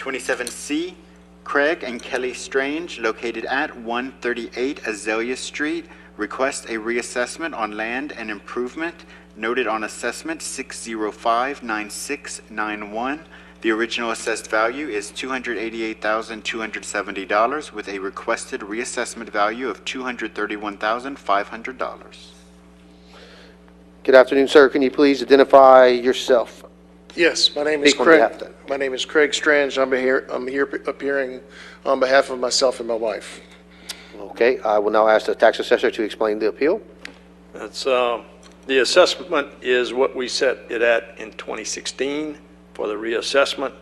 27C, Kraig and Kelly Strange, located at 138 Azalea Street, request a reassessment on land and improvement noted on assessment 6059691. The original assessed value is $288,270 with a requested reassessment value of $231,500. Good afternoon, sir. Can you please identify yourself? Yes, my name is Speak on behalf Kraig. of that. My name is Kraig Strange. I'm here appearing on behalf of myself and my wife. Okay, I will now ask the tax assessor to explain the appeal. That's, the assessment is what we set it at in 2016 for the reassessment,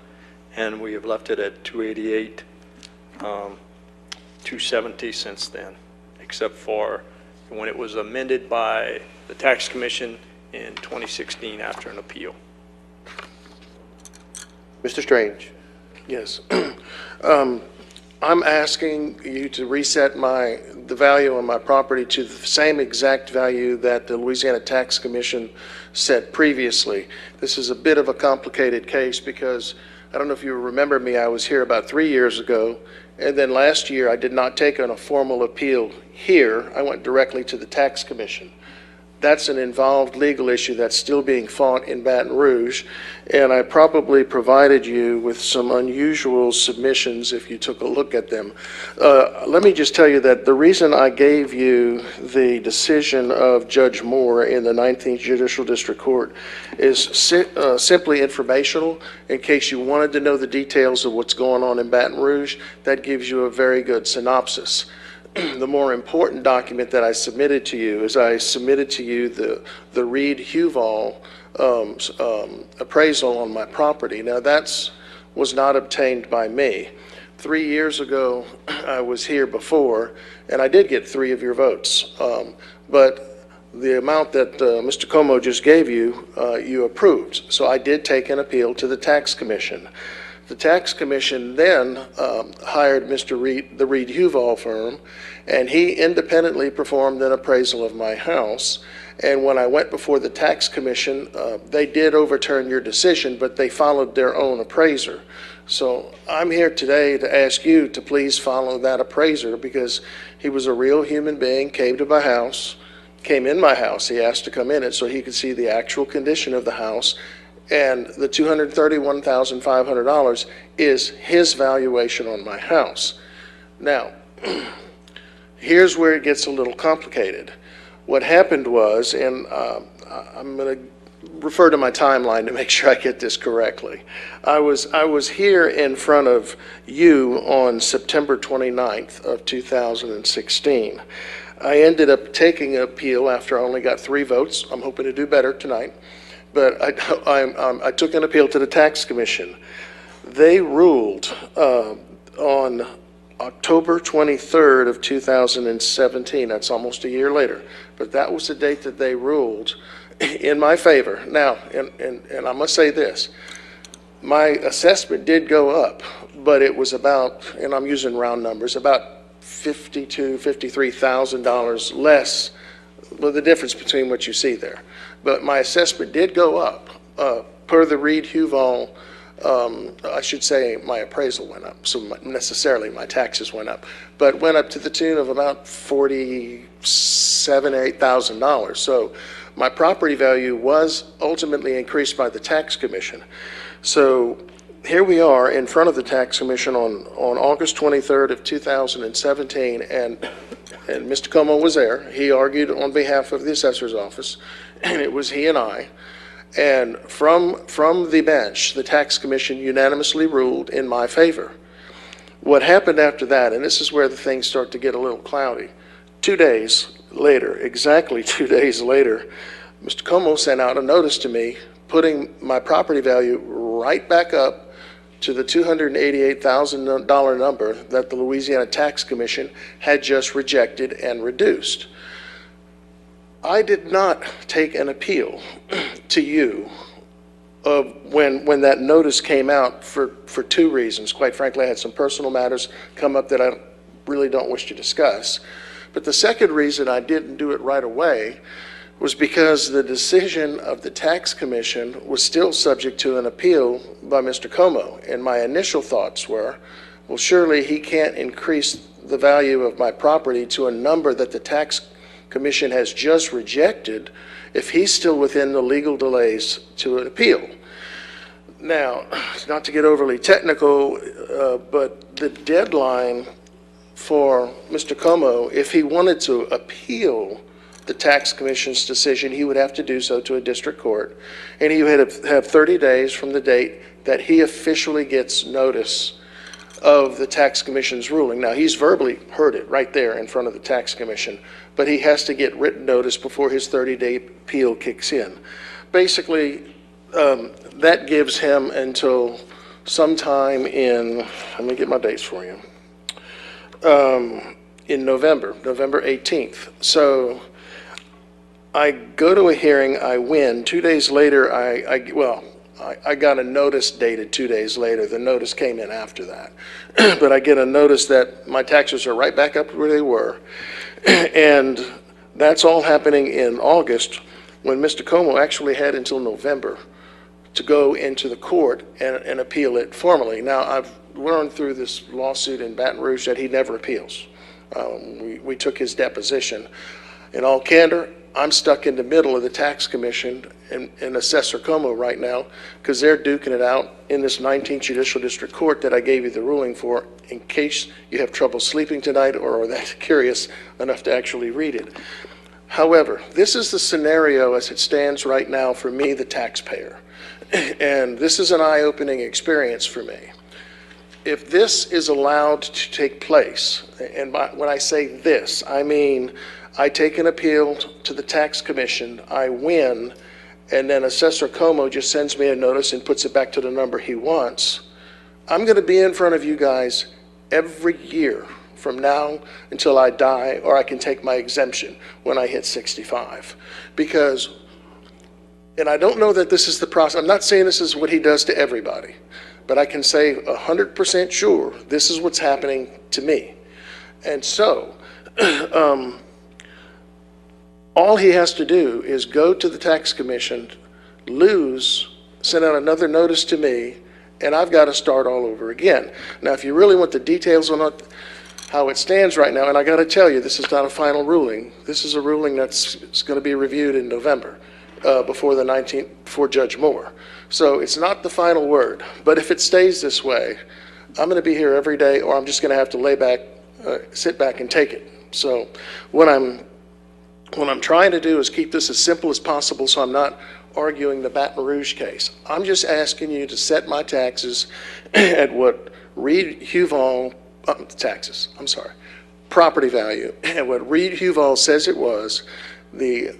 and we have left it at 288, 270 since then, except for when it was amended by the tax commission in 2016 after an appeal. Mr. Strange. Yes. I'm asking you to reset the value on my property to the same exact value that the Louisiana Tax Commission set previously. This is a bit of a complicated case because I don't know if you remember me, I was here about 3 years ago, and then last year I did not take on a formal appeal here. I went directly to the Tax Commission. That's an involved legal issue that's still being fought in Baton Rouge, and I probably provided you with some unusual submissions if you took a look at them. Let me just tell you that the reason I gave you the decision of Judge Moore in the 19th Judicial District Court is simply informational. In case you wanted to know the details of what's going on in Baton Rouge, that gives you a very good synopsis. The more important document that I submitted to you is I submitted to you the Reed-Huval appraisal on my property. Now was not obtained by me. 3 years ago, I was here before, and I did get 3 of your votes. But the amount that Mr. Como just gave you, you approved. So I did take an appeal to the Tax Commission. The Tax Commission then hired the Reed-Huval firm, and he independently performed an appraisal of my house. And when I went before the Tax Commission, they did overturn your decision, but they followed their own appraiser. So I'm here today to ask you to please follow that appraiser because he was a real human being, came in my house. He asked to come in it so he could see the actual condition of the house. And the $231,500 is his valuation on my house. Now, here's where it gets a little complicated. What happened was, and I'm going to refer to my timeline to make sure I get this correctly. I was here in front of you on September 29th of 2016. I ended up taking an appeal after I only got 3 votes. I'm hoping to do better tonight. But I took an appeal to the Tax Commission. They ruled on October 23rd of 2017. That's almost a year later. But that was the date that they ruled in my favor. Now, and I must say this, my assessment did go up, but it was about, and I'm using round numbers, about $52,000, $53,000 less, well, the difference between what you see there. But my assessment did go up per the Reed-Huval. I should say my appraisal went up, so necessarily my taxes went up, but went up to the tune of about $47,000 or $8,000. So my property value was ultimately increased by the Tax Commission. So here we are in front of the Tax Commission on August 23rd of 2017, and Mr. Como was there. He argued on behalf of the assessor's office, and it was he and I. And from the bench, the Tax Commission unanimously ruled in my favor. What happened after that, and this is where the things start to get a little cloudy, 2 days later, exactly 2 days later, Mr. Como sent out a notice to me putting my property value right back up to the $288,000 number that the Louisiana Tax Commission had just rejected and reduced. I did not take an appeal to you when that notice came out for 2 reasons. Quite frankly, I had some personal matters come up that I really don't wish to discuss. But the second reason I didn't do it right away was because the decision of the tax commission was still subject to an appeal by Mr. Como. And my initial thoughts were, well, surely he can't increase the value of my property to a number that the tax commission has just rejected if he's still within the legal delays to an appeal. Now, not to get overly technical, but the deadline for Mr. Como, if he wanted to appeal the tax commission's decision, he would have to do so to a district court, and he would have 30 days from the date that he officially gets notice of the tax commission's ruling. Now, he's verbally heard it right there in front of the tax commission, but he has to get written notice before his 30-day appeal kicks in. Basically, that gives him until sometime in, let me get my dates for you, in November 18th. So I go to a hearing, I win. 2 days later, I got a notice dated 2 days later. The notice came in after that. But I get a notice that my taxes are right back up where they were. And that's all happening in August, when Mr. Como actually had until November to go into the court and appeal it formally. Now, I've learned through this lawsuit in Baton Rouge that he never appeals. We took his deposition. In all candor, I'm stuck in the middle of the tax commission and Assessor Como right now, because they're duking it out in this 19th Judicial District Court that I gave you the ruling for, in case you have trouble sleeping tonight or are that curious enough to actually read it. However, this is the scenario as it stands right now for me, the taxpayer. And this is an eye-opening experience for me. If this is allowed to take place, and when I say this, I mean I take an appeal to the tax commission, I win, and then Assessor Como just sends me a notice and puts it back to the number he wants, I'm going to be in front of you guys every year from now until I die, or I can take my exemption when I hit 65. Because, and I don't know that this is the process, I'm not saying this is what he does to everybody, but I can say 100% sure this is what's happening to me. And so, all he has to do is go to the tax commission, lose, send out another notice to me, and I've got to start all over again. Now, if you really want the details on how it stands right now, and I got to tell you, this is not a final ruling. This is a ruling that's going to be reviewed in November before the 19th, before Judge Moore. So it's not the final word. But if it stays this way, I'm going to be here every day, or I'm just going to have to lay back, sit back and take it. So what I'm trying to do is keep this as simple as possible, so I'm not arguing the Baton Rouge case. I'm just asking you to set my taxes at what Reed-Huval, property value, and what Reed-Huval says it was, the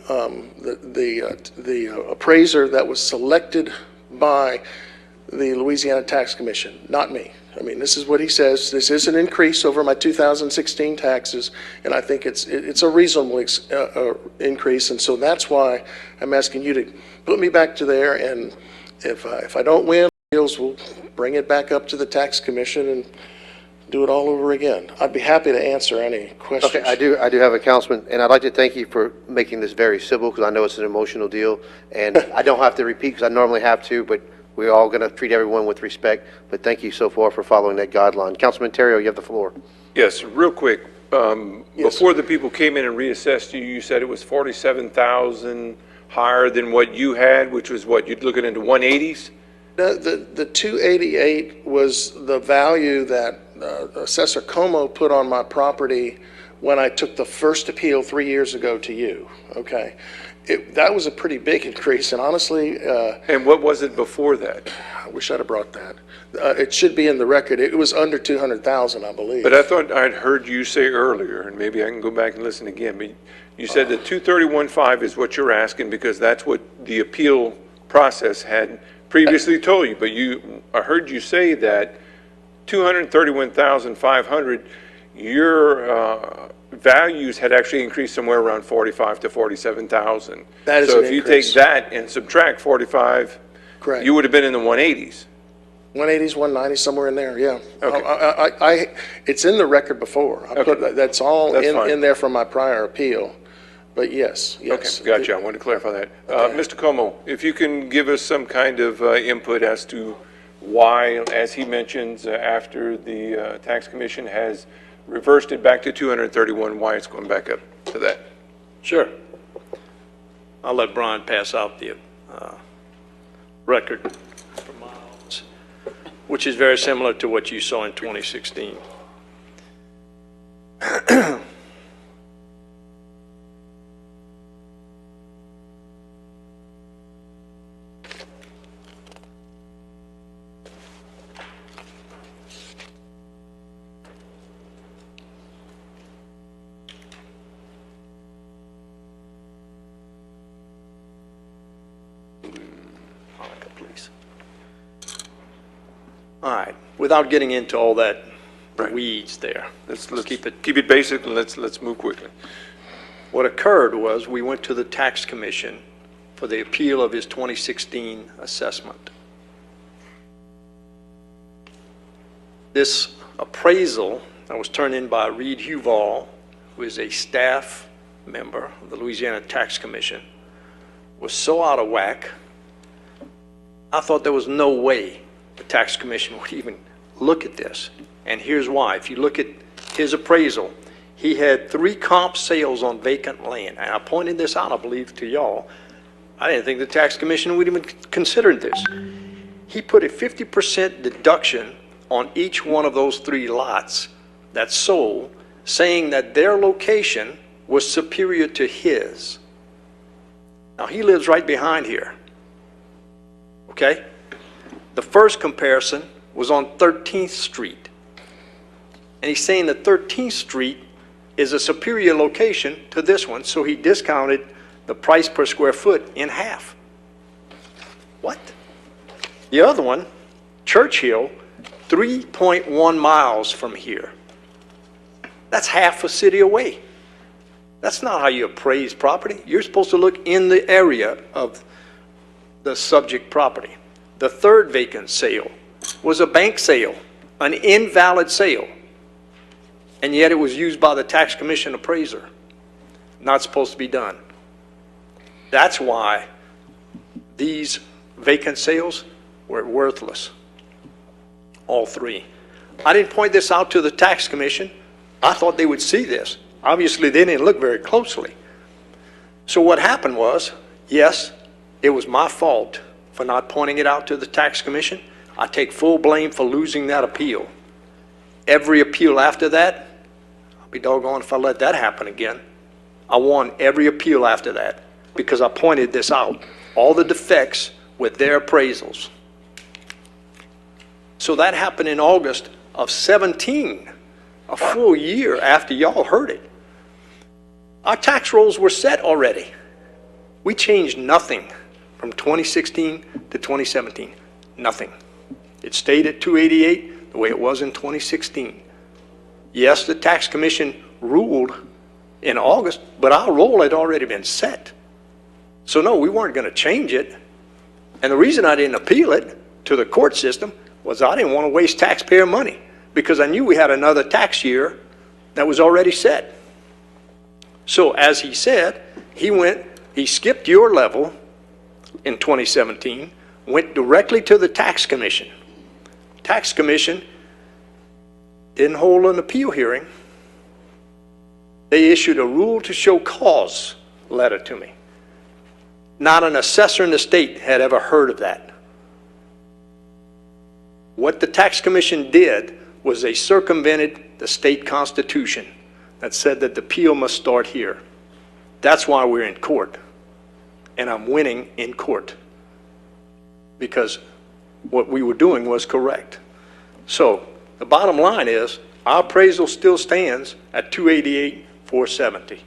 appraiser that was selected by the Louisiana Tax Commission, not me. I mean, this is what he says. This is an increase over my 2016 taxes, and I think it's a reasonable increase, and so that's why I'm asking you to put me back to there, and if I don't win, we'll bring it back up to the tax commission and do it all over again. I'd be happy to answer any questions. Okay, I do have a, Councilman, and I'd like to thank you for making this very civil, because I know it's an emotional deal, and I don't have to repeat because I normally have to, but we're all going to treat everyone with respect. But thank you so far for following that guideline. Councilman Terrio, you have the floor. Yes, real quick. Before the people came in and reassessed you, you said it was 47,000 higher than what you had, which was what, you're looking into 180s? The 288 was the value that Assessor Como put on my property when I took the first appeal 3 years ago to you, okay? That was a pretty big increase, and honestly... and what was it before that? I wish I'd have brought that. It should be in the record. It was under 200,000, I believe. But I thought I'd heard you say earlier, and maybe I can go back and listen again, but you said that 231.5 is what you're asking because that's what the appeal process had previously told you. But I heard you say that 231,500, your values had actually increased somewhere around 45 to 47,000. That is so an if you increase. take that and subtract 45, correct, you would have been in the 180s. 180s, 190s, somewhere in there, yeah. Okay. It's in the record before. That's all in there from my prior appeal. But yes, yes. Okay, gotcha. I wanted to clarify that. Mr. Como, if you can give us some kind of input as to why, as he mentions, after the tax commission has reversed it back to 231, why it's going back up to that? Sure. I'll let Brian pass out the record for miles, which is very similar to what you saw in 2016. All right, without getting into all that weeds there, Let's keep it. keep it basic and let's move quickly. What occurred was we went to the tax commission for the appeal of his 2016 assessment. This appraisal that was turned in by Reed Huval, who is a staff member of the Louisiana Tax Commission, was so out of whack, I thought there was no way the tax commission would even look at this. And here's why. If you look at his appraisal, he had 3 comp sales on vacant land. And I pointed this out, I believe, to y'all. I didn't think the tax commission would even consider this. He put a 50% deduction on each one of those 3 lots that sold, saying that their location was superior to his. Now, he lives right behind here. Okay? The first comparison was on 13th Street. And he's saying that 13th Street is a superior location to this one, so he discounted the price per square foot in half. What? The other one, Churchill, 3.1 miles from here. That's half a city away. That's not how you appraise property. You're supposed to look in the area of the subject property. The third vacant sale was a bank sale, an invalid sale, and yet it was used by the tax commission appraiser. Not supposed to be done. That's why these vacant sales were worthless, all 3. I didn't point this out to the tax commission. I thought they would see this. Obviously, they didn't look very closely. So what happened was, yes, it was my fault for not pointing it out to the tax commission. I take full blame for losing that appeal. Every appeal after that, I'll be doggone if I let that happen again. I won every appeal after that because I pointed this out. All the defects with their appraisals. So that happened in August of 17, a full year after y'all heard it. Our tax rolls were set already. We changed nothing from 2016 to 2017, nothing. It stayed at 288 the way it was in 2016. Yes, the tax commission ruled in August, but our roll had already been set. So no, we weren't going to change it. And the reason I didn't appeal it to the court system was I didn't want to waste taxpayer money because I knew we had another tax year that was already set. So as he said, he skipped your level in 2017, went directly to the tax commission. Tax commission didn't hold an appeal hearing. They issued a rule to show cause letter to me. Not an assessor in the state had ever heard of that. What the tax commission did was they circumvented the state constitution that said that the appeal must start here. That's why we're in court. And I'm winning in court because what we were doing was correct. So the bottom line is our appraisal still stands at 288,470.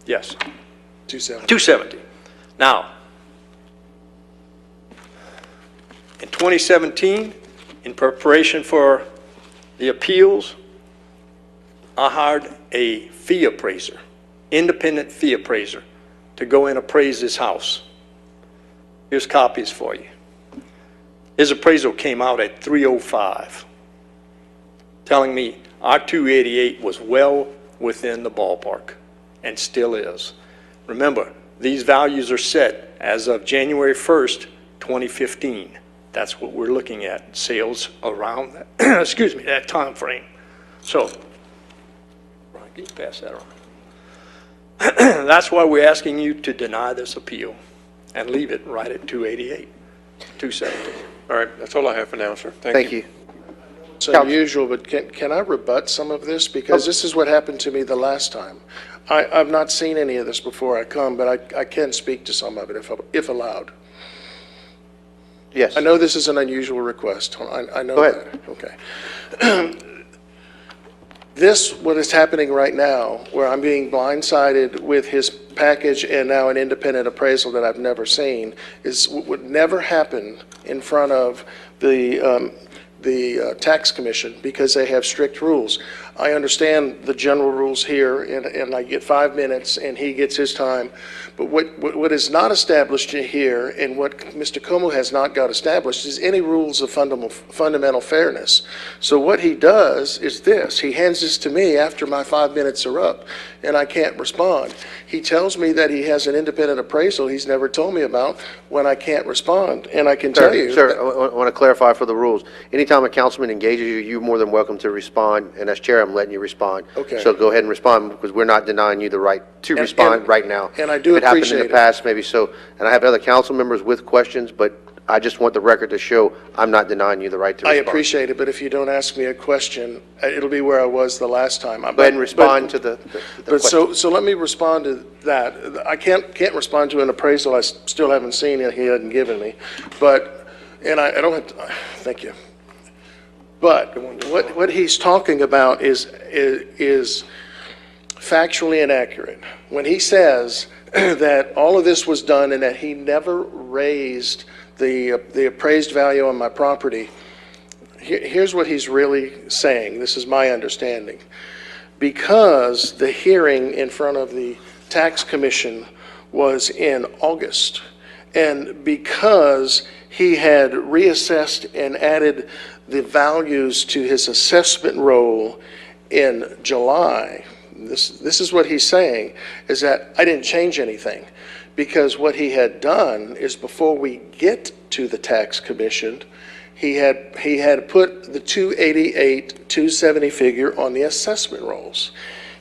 Yes. 270. Now, in 2017, in preparation for the appeals, I hired a fee appraiser, independent fee appraiser, to go and appraise this house. Here's copies for you. His appraisal came out at 305, telling me our 288 was well within the ballpark, and still is. Remember, these values are set as of January 1st, 2015. That's what we're looking at, sales around that, excuse me, that time frame. So, Brian, can you pass that on? That's why we're asking you to deny this appeal and leave it right at 288, 270. All right, that's all I have for now, sir. Thank you. It's unusual, but can I rebut some of this? Because this is what happened to me the last time. I've not seen any of this before I come, but I can speak to some of it if allowed. Yes. I know this is an unusual request. I know Go ahead. that. Okay. What is happening right now, where I'm being blindsided with his package and now an independent appraisal that I've never seen, would never happen in front of the tax commission because they have strict rules. I understand the general rules here, and I get 5 minutes, and he gets his time. But what is not established here, and what Mr. Como has not got established, is any rules of fundamental fairness. So what he does is this. He hands this to me after my 5 minutes are up, and I can't respond. He tells me that he has an independent appraisal he's never told me about when I can't respond. And I can tell you... Sir, I want to clarify for the rules. Anytime a councilman engages you, you're more than welcome to respond, and as chair, I'm letting you respond. Okay. So go ahead and respond, because we're not denying you the right to respond right now. And I do If it happened appreciate in it. the past, maybe so. And I have other council members with questions, but I just want the record to show I'm not denying you the right to I respond. appreciate it, but if you don't ask me a question, it'll be where I was the last time. Go ahead and respond to the But question. so let me respond to that. I can't respond to an appraisal I still haven't seen and he hadn't given me. But, and I don't have to, thank you. But what he's talking about is factually inaccurate. When he says that all of this was done and that he never raised the appraised value on my property, here's what he's really saying. This is my understanding. Because the hearing in front of the tax commission was in August, and because he had reassessed and added the values to his assessment roll in July, this is what he's saying, is that I didn't change anything. Because what he had done is before we get to the tax commission, he had put the 288, 270 figure on the assessment rolls.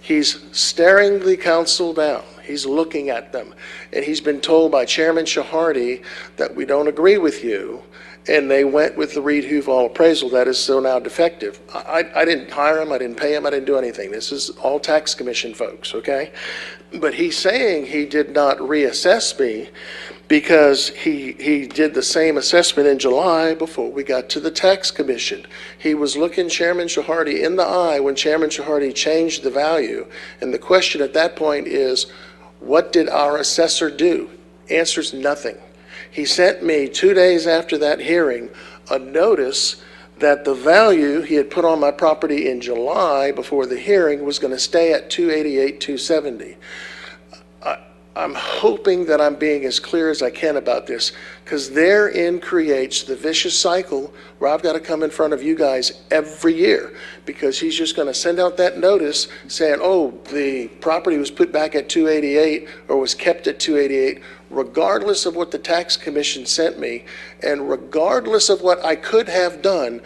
He's staring the council down. He's looking at them. And he's been told by Chairman Shahardi that we don't agree with you. And they went with the Reed-Huval appraisal that is so now defective. I didn't hire him, I didn't pay him, I didn't do anything. This is all tax commission folks, okay? But he's saying he did not reassess me because he did the same assessment in July before we got to the tax commission. He was looking Chairman Shahardi in the eye when Chairman Shahardi changed the value. And the question at that point is, what did our assessor do? Answer's nothing. He sent me 2 days after that hearing a notice that the value he had put on my property in July before the hearing was going to stay at 288, 270. I'm hoping that I'm being as clear as I can about this, because therein creates the vicious cycle where I've got to come in front of you guys every year, because he's just going to send out that notice saying, oh, the property was put back at 288 or was kept at 288, regardless of what the tax commission sent me, and regardless of what I could have done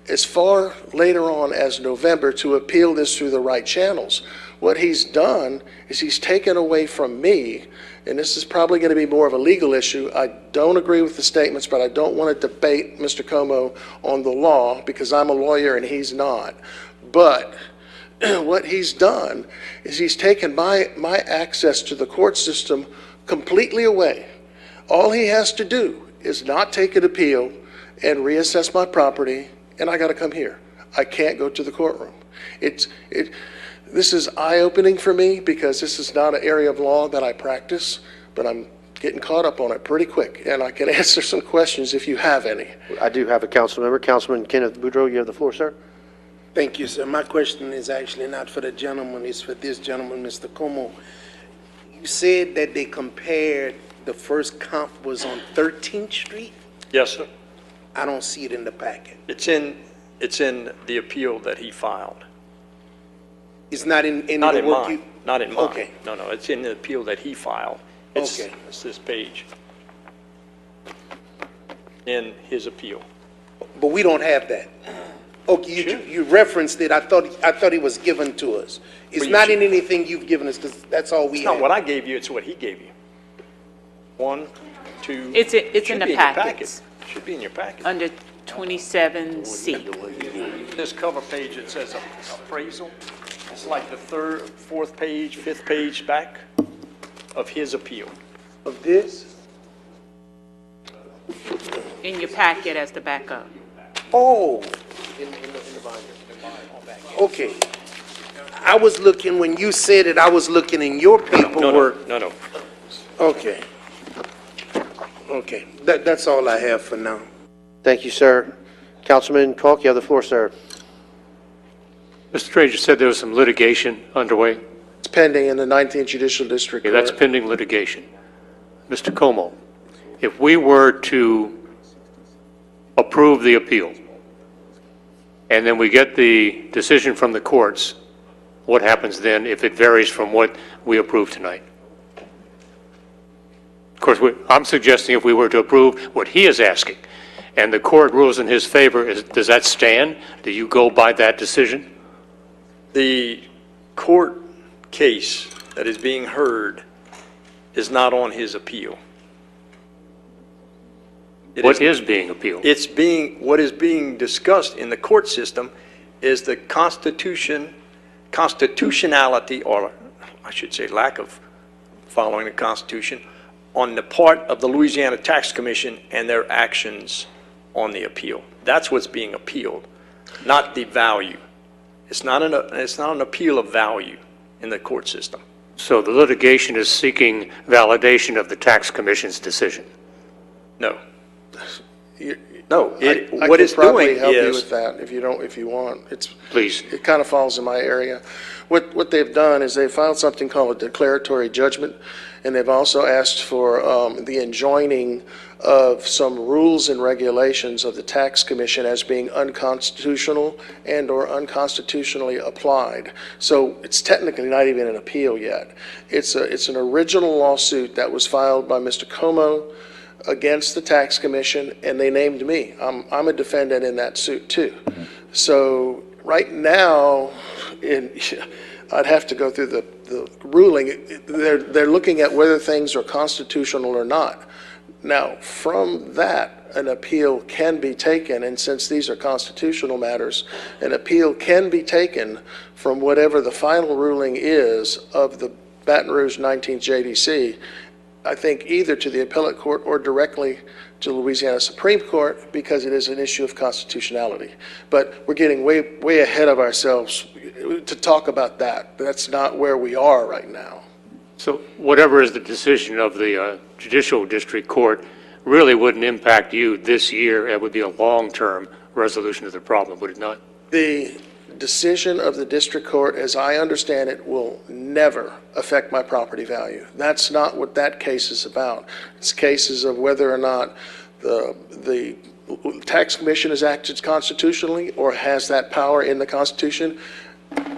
as far later on as November to appeal this through the right channels. What he's done is he's taken away from me, and this is probably going to be more of a legal issue. I don't agree with the statements, but I don't want to debate Mr. Como on the law because I'm a lawyer and he's not. But what he's done is he's taken my access to the court system completely away. All he has to do is not take an appeal and reassess my property, and I got to come here. I can't go to the courtroom. This is eye-opening for me because this is not an area of law that I practice, but I'm getting caught up on it pretty quick, and I can answer some questions if you have any. I do have a council member. Councilman Kenneth Boudreaux, you have the floor, sir. Thank you, sir. My question is actually not for the gentleman, it's for this gentleman, Mr. Como. You said that they compared, the first comp was on 13th Street? Yes, sir. I don't see it in the packet. It's in the appeal that he filed. It's not in any Not of in the work mine, you? not in mine. Okay. No, it's in the appeal that he filed. Okay. It's this page. In his appeal. But we don't have that. Okay, you referenced it. I thought it was given to us. It's Well, you not should- in anything you've given us, because that's all we It's not have. what I gave you, it's what he gave you. 1, 2. It's in should the be your packet. packets. Should be in your packet. Under 27C. This cover page, it says appraisal. It's like the third, fourth page, fifth page back of his appeal. Of this? In your packet as the backup. Oh. Okay. I was looking, when you said it, I was looking in your paperwork. No. Okay. Okay, that's all I have for now. Thank you, sir. Councilman Calk, you have the floor, sir. Mr. Trager said there was some litigation underway. It's pending in the 19th Judicial District Okay, Court. that's pending litigation. Mr. Como, if we were to approve the appeal, and then we get the decision from the courts, what happens then if it varies from what we approve tonight? Of course, I'm suggesting if we were to approve what he is asking, and the court rules in his favor, does that stand? Do you go by that decision? The court case that is being heard is not on his appeal. What is being appealed? What is being discussed in the court system is the constitutionality, or I should say lack of following the Constitution, on the part of the Louisiana Tax Commission and their actions on the appeal. That's what's being appealed, not the value. It's not an appeal of value in the court system. So the litigation is seeking validation of the tax commission's decision? No. You- No, I what could it's probably doing help you is, with that if you want. Please. It kind of falls in my area. What they've done is they filed something called a declaratory judgment, and they've also asked for the enjoining of some rules and regulations of the tax commission as being unconstitutional and/or unconstitutionally applied. So it's technically not even an appeal yet. It's an original lawsuit that was filed by Mr. Como against the tax commission, and they named me. I'm a defendant in that suit too. So right now, I'd have to go through the ruling. They're looking at whether things are constitutional or not. Now, from that, an appeal can be taken, and since these are constitutional matters, an appeal can be taken from whatever the final ruling is of the Baton Rouge 19th JDC, I think either to the appellate court or directly to Louisiana Supreme Court, because it is an issue of constitutionality. But we're getting way ahead of ourselves to talk about that. That's not where we are right now. So whatever is the decision of the Judicial District Court really wouldn't impact you this year. It would be a long-term resolution of the problem, would it not? The decision of the district court, as I understand it, will never affect my property value. That's not what that case is about. It's cases of whether or not the tax commission has acted constitutionally or has that power in the Constitution.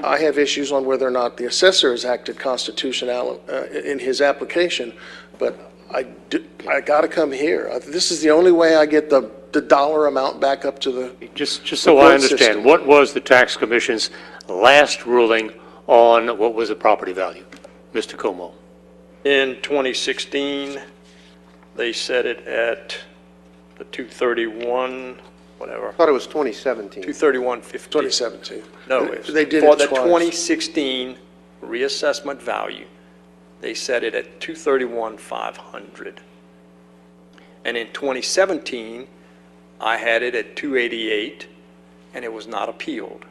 I have issues on whether or not the assessor has acted constitutional in his application, but I got to come here. This is the only way I get the dollar amount back up to the Just so I court understand, system. what was the tax commission's last ruling on what was the property value? Mr. Como? in 2016, they set it at the 231, whatever, I thought it was 2017. 231.50. 2017. No, They did for it the twice. 2016 reassessment value, they set it at 231,500. And in 2017, I had it at 288, and it was not appealed.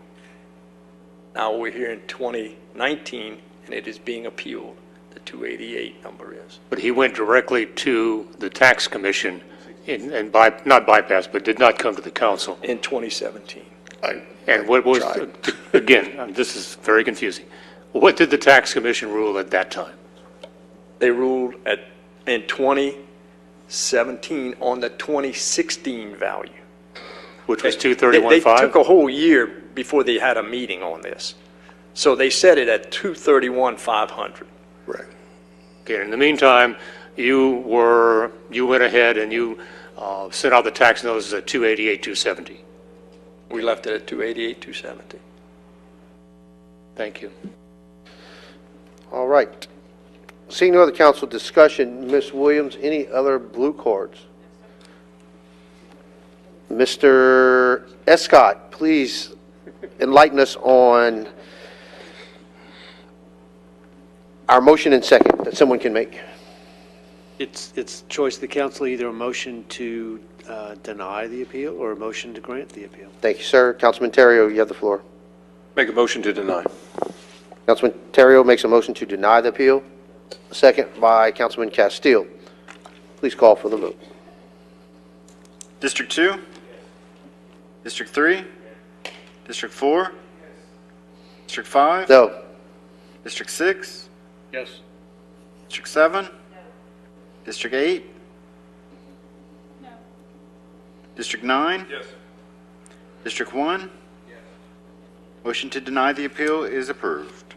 Now we're here in 2019, and it is being appealed. The 288 number is. But he went directly to the tax commission and not bypassed, but did not come to the council. In 2017. And what was, tried. again, this is very confusing. What did the tax commission rule at that time? They ruled in 2017 on the 2016 value. Which was They 231.5? took a whole year before they had a meeting on this. So they set it at 231,500. Right. Okay, in the meantime, you went ahead and you sent out the tax notices at 288, 270. We left it at 288, 270. Thank you. All right. Seeing no other council discussion, Ms. Williams, any other blue cards? Mr. Escott, please enlighten us on our motion and second that someone can make. It's choice of the council, either a motion to deny the appeal or a motion to grant the appeal. Thank you, sir. Councilman Terrio, you have the floor. Make a motion to deny. Councilman Terrio makes a motion to deny the appeal, a second by Councilman Castile. Please call for the vote. District 2? District 3? District 4? District 5? No. District 6? Yes. District 7? District 8? No. District 9? Yes. District 1? Yes. Motion to deny the appeal is approved.